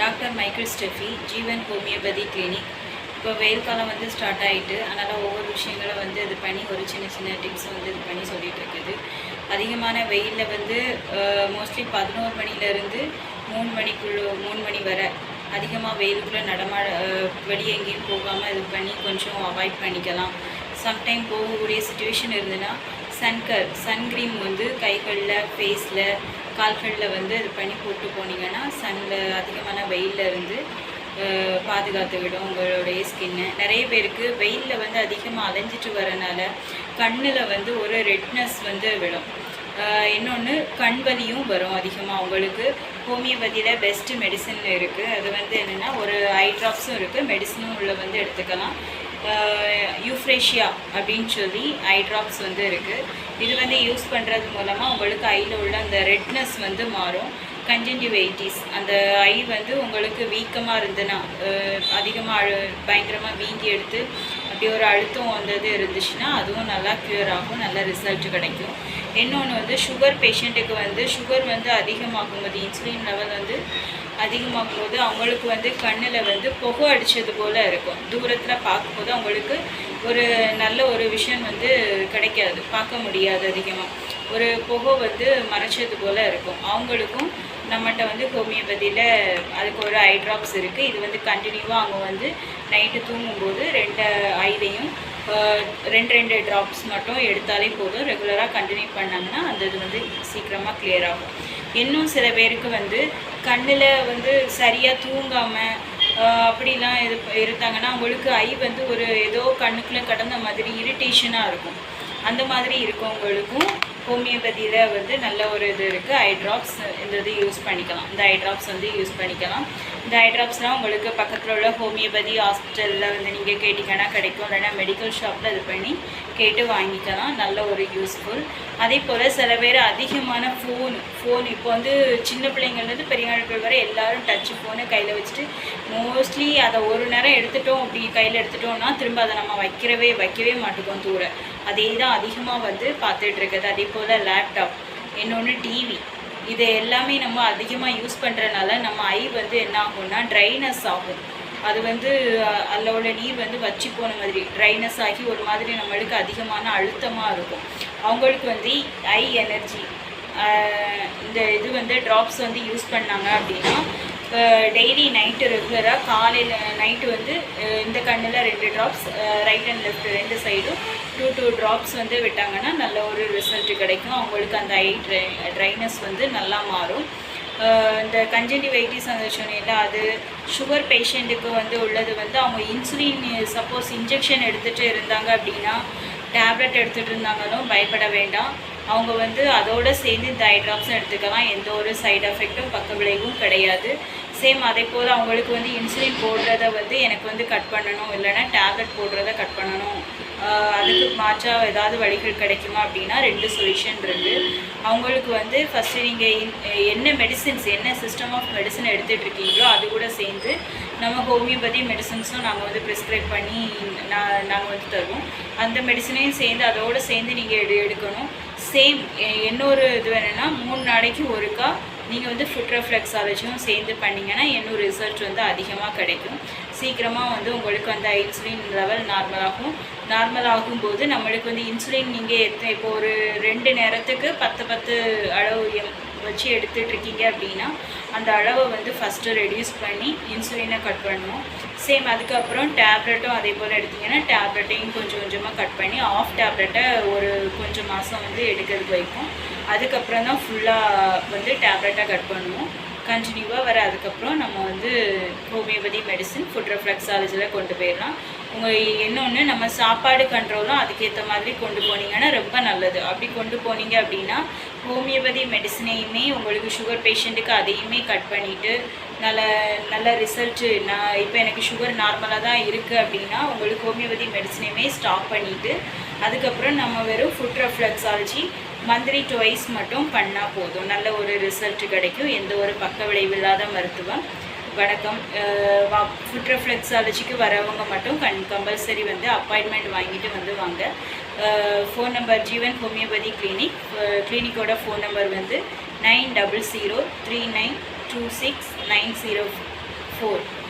Doctor Michael Steffi ஜீவன் homeopathy clinic. இப்போ வெயில் காலம் வந்து ஸ்டார்ட் ஆகிட்டு, அதனால் ஒவ்வொரு விஷயங்களை வந்து இது பண்ணி ஒரு சின்ன சின்ன டிப்ஸ் வந்து இது பண்ணி சொல்லிகிட்டு இருக்குது. அதிகமான வெயிலில் வந்து மோஸ்ட்லி 11 மணிலேருந்து 3 மணி வரை அதிகமாக வெயிலுக்குள்ளே வெளியே எங்கேயும் போகாமல் இது பண்ணி கொஞ்சம் அவாய்ட் பண்ணிக்கலாம். சம்டைம் போகக்கூடிய சுச்சுவேஷன் இருந்ததுன்னா சன்க்ரீம் வந்து கைகளில், ஃபேஸில், கால்களில் வந்து இது பண்ணி போட்டு போனீங்கன்னா சன்னில் அதிகமான வெயிலில் இருந்து பாதுகாத்து விடும் உங்களுடைய ஸ்கின்னை. நிறைய பேருக்கு வெயிலில் வந்து அதிகமாக அலைஞ்சிட்டு வரனால கண்ணில் வந்து ஒரு ரெட்னஸ் வந்து விடும். இன்னொன்று கண் வலியும் வரும் அதிகமாக. உங்களுக்கு ஹோமியோபதியில் பெஸ்ட்டு மெடிசன் இருக்குது. அது வந்து என்னென்னா ஒரு ஐ ட்ராப்ஸும் இருக்குது, மெடிசனும் உள்ள வந்து எடுத்துக்கலாம். யூஃப்ரேஷியா அப்படின்னு சொல்லி ஐ ட்ராப்ஸ் வந்து இருக்குது. இது வந்து யூஸ் பண்ணுறது மூலமாக உங்களுக்கு ஐயில் உள்ள அந்த ரெட்னஸ் வந்து மாறும். கன்ஜென்டிவைட்டிஸ், அந்த ஐ வந்து உங்களுக்கு வீக்கமாக இருந்ததுன்னா, அதிகமாக பயங்கரமாக வீங்கி எடுத்து அப்படி ஒரு அழுத்தம் வந்தது இருந்துச்சுன்னா அதுவும் நல்லா க்யூர் ஆகும், நல்ல ரிசல்ட் கிடைக்கும். இன்னொன்று வந்து சுகர் பேஷண்ட்டுக்கு வந்து சுகர் வந்து அதிகமாகும்போது, இன்சுலின் லெவல் வந்து அதிகமாகும் போது அவங்களுக்கு வந்து கண்ணில் வந்து புகை அடித்தது போல் இருக்கும். தூரத்தில் பார்க்கும்போது அவங்களுக்கு ஒரு நல்ல ஒரு விஷயம் வந்து கிடைக்காது, பார்க்க முடியாது. அதிகமாக ஒரு புகை வந்து மறைச்சது போல் இருக்கும். அவங்களுக்கும் நம்மகிட்ட வந்து ஹோமியோபதியில் அதுக்கு ஒரு ஐ ட்ராப்ஸ் இருக்குது. இது வந்து கண்டினியூவாக அவங்க வந்து நைட்டு தூங்கும்போது 2 ஐலையும் 2 ட்ராப்ஸ் மட்டும் எடுத்தாலே போதும். ரெகுலராக கண்டினியூ பண்ணாங்கன்னா அந்த இது வந்து சீக்கிரமாக கிளியர் ஆகும். இன்னும் சில பேருக்கு வந்து கண்ணில் வந்து சரியாக தூங்காமல் அப்படிலாம் இருந்தாங்கன்னா அவங்களுக்கு ஐ வந்து ஒரு ஏதோ கண்ணுக்குள்ளே கடந்த மாதிரி இரிட்டேஷனாக இருக்கும். அந்த மாதிரி இருக்கவங்களுக்கும் ஹோமியோபதியில் வந்து நல்ல ஒரு இது இருக்குது. ஐ ட்ராப்ஸ் இந்த இது யூஸ் பண்ணிக்கலாம். இந்த ஐ ட்ராப்ஸ் வந்து யூஸ் பண்ணிக்கலாம். இந்த ஐ ட்ராப்ஸ்லாம் உங்களுக்கு பக்கத்தில் உள்ள ஹோமியோபதி ஹாஸ்பிட்டலில் வந்து நீங்கள் கேட்டிங்கன்னா கிடைக்கும். இல்லைன்னா மெடிக்கல் ஷாப்பில் இது பண்ணி கேட்டு வாங்கிக்கலாம். நல்ல ஒரு யூஸ்ஃபுல். அதே போல் சில பேர் அதிகமான ஃபோன் இப்போ வந்து சின்ன பிள்ளைங்கள்லேருந்து பெரிய ஆட்கள் வரை எல்லோரும் டச்சு ஃபோனை கையில் வச்சுட்டு மோஸ்ட்லி அதை ஒரு நேரம் எடுத்துட்டோம், அப்படி கையில் எடுத்துட்டோம்னா திரும்ப அதை நம்ம வைக்கவே மாட்டோம் தூர. அதே தான் அதிகமாக வந்து பார்த்துட்ருக்குது. அதே போல் லேப்டாப், இன்னொன்று டிவி, இது எல்லாமே நம்ம அதிகமாக யூஸ் பண்ணுறதுனால நம்ம ஐ வந்து என்ன ஆகும்னா ட்ரைனஸ் ஆகும். அது வந்து அதில் உள்ள நீர் வந்து வற்றி போன மாதிரி ட்ரைனஸ் ஆகி ஒரு மாதிரி நம்மளுக்கு அதிகமான அழுத்தமாக இருக்கும். அவங்களுக்கு வந்து ஐ எனர்ஜி இந்த இது வந்து ட்ராப்ஸ் வந்து யூஸ் பண்ணாங்க அப்படின்னா டெய்லி நைட்டு ரெகுலராக காலையில் நைட்டு வந்து இந்த கண்ணில் 2 ட்ராப்ஸ், ரைட் அண்ட் லெஃப்ட் 2 சைடும் 2 ட்ராப்ஸ் வந்து விட்டாங்கன்னா நல்ல ஒரு ரிசல்ட் கிடைக்கும். அவங்களுக்கு அந்த ஐ ட்ரைனஸ் வந்து நல்லா மாறும். இந்த கன்ஜென்டிவைட்டிஸ் அந்த சொன்னீங்களா, அது சுகர் பேஷண்ட்டுக்கு வந்து உள்ளது வந்து அவங்க இன்சுலின் சப்போஸ் இன்ஜெக்ஷன் எடுத்துகிட்டு இருந்தாங்க அப்படின்னா, டேப்லெட் எடுத்துகிட்டு இருந்தாங்களும் பயப்பட வேண்டாம். அவங்க வந்து அதோடு சேர்ந்து இந்த ஐ ட்ராப்ஸும் எடுத்துக்கலாம். எந்த ஒரு சைடு எஃபெக்டும் பக்க விளைவும் கிடையாது. சேம் அதே போல் அவங்களுக்கு வந்து இன்சுலின் போடுறத வந்து எனக்கு வந்து கட் பண்ணணும், இல்லைன்னா டேப்லெட் போடுறத கட் பண்ணணும், அதுக்கு மாற்றாக ஏதாவது வழிகள் கிடைக்குமா அப்படின்னா 2 சொல்யூஷன் இருக்குது. அவங்களுக்கு வந்து ஃபஸ்ட்டு நீங்கள் என்ன மெடிசின்ஸ், என்ன சிஸ்டம் ஆஃப் மெடிசன் எடுத்துகிட்டு இருக்கீங்களோ அது கூட சேர்ந்து நம்ம ஹோமியோபதி மெடிசன்ஸும் நாங்கள் வந்து ப்ரிஸ்கிரைப் பண்ணி நாங்கள் வந்து தருவோம். அந்த மெடிசனையும் சேர்ந்து அதோடு சேர்ந்து நீங்கள் எடுக்கணும். சேம் இன்னொரு இது வேணுன்னா 3 நாளைக்கு ஒருக்கா நீங்கள் வந்து ஃபுட் ரெஃப்ளெக்ஸாலஜியும் சேர்ந்து பண்ணிங்கன்னா இன்னொரு ரிசல்ட் வந்து அதிகமாக கிடைக்கும். சீக்கிரமாக வந்து உங்களுக்கு அந்த இன்சுலின் லெவல் நார்மல் ஆகும்போது நம்மளுக்கு வந்து இன்சுலின் நீங்கள் இப்போ ஒரு 2 நேரத்துக்கு 10 அளவு வச்சு எடுத்துகிட்ருக்கீங்க அப்படின்னா அந்த அளவை வந்து ஃபஸ்ட்டு ரெடியூஸ் பண்ணி இன்சுலினை கட் பண்ணணும். சேம் அதுக்கப்புறம் டேப்லெட்டும் அதே போல் எடுத்திங்கன்னா டேப்லெட்டையும் கொஞ்சம் கொஞ்சமாக கட் பண்ணி ஆஃப் டேப்லெட்டை ஒரு கொஞ்சம் மாதம் வந்து எடுக்கிறதுக்கு வைப்போம். அதுக்கப்புறம் தான் ஃபுல்லாக வந்து டேப்லெட்டாக கட் பண்ணுவோம். கண்டினியூவாக வர அதுக்கப்புறம் நம்ம வந்து ஹோமியோபதி மெடிசன் ஃபுட் ரெஃப்ளெக்ஸாலஜியில் கொண்டு போயிடலாம். இன்னொன்று நம்ம சாப்பாடு கண்ட்ரோலும் அதுக்கேற்ற மாதிரி கொண்டு போனீங்கன்னா ரொம்ப நல்லது. அப்படி கொண்டு போனீங்க அப்படின்னா ஹோமியோபதி மெடிசனையுமே உங்களுக்கு சுகர் பேஷண்ட்டுக்கு அதையுமே கட் பண்ணிவிட்டு நல்ல ரிசல்ட்டு. இப்போ எனக்கு சுகர் நார்மலாக தான் இருக்குது அப்படின்னா உங்களுக்கு ஹோமியோபதி மெடிசனையுமே ஸ்டாப் பண்ணிவிட்டு அதுக்கப்புறம் நம்ம வெறும் ஃபுட் ரெஃப்ளெக்ஸாலஜி மந்த்லி 2 மட்டும் பண்ணால் போதும். நல்ல ஒரு ரிசல்ட் கிடைக்கும். எந்த ஒரு பக்க விளைவில்லாத மருத்துவம். வணக்கம். ஃபுட் ரெஃப்ளெக்ஸாலஜிக்கு வரவங்க மட்டும் கம்பல்சரி வந்து அப்பாயின்மெண்ட் வாங்கிட்டு வந்து வாங்க. ஃபோன் நம்பர் ஜீவன் ஹோமியோபதி கிளினிக்கோட ஃபோன் நம்பர் வந்து 9003926904. 4.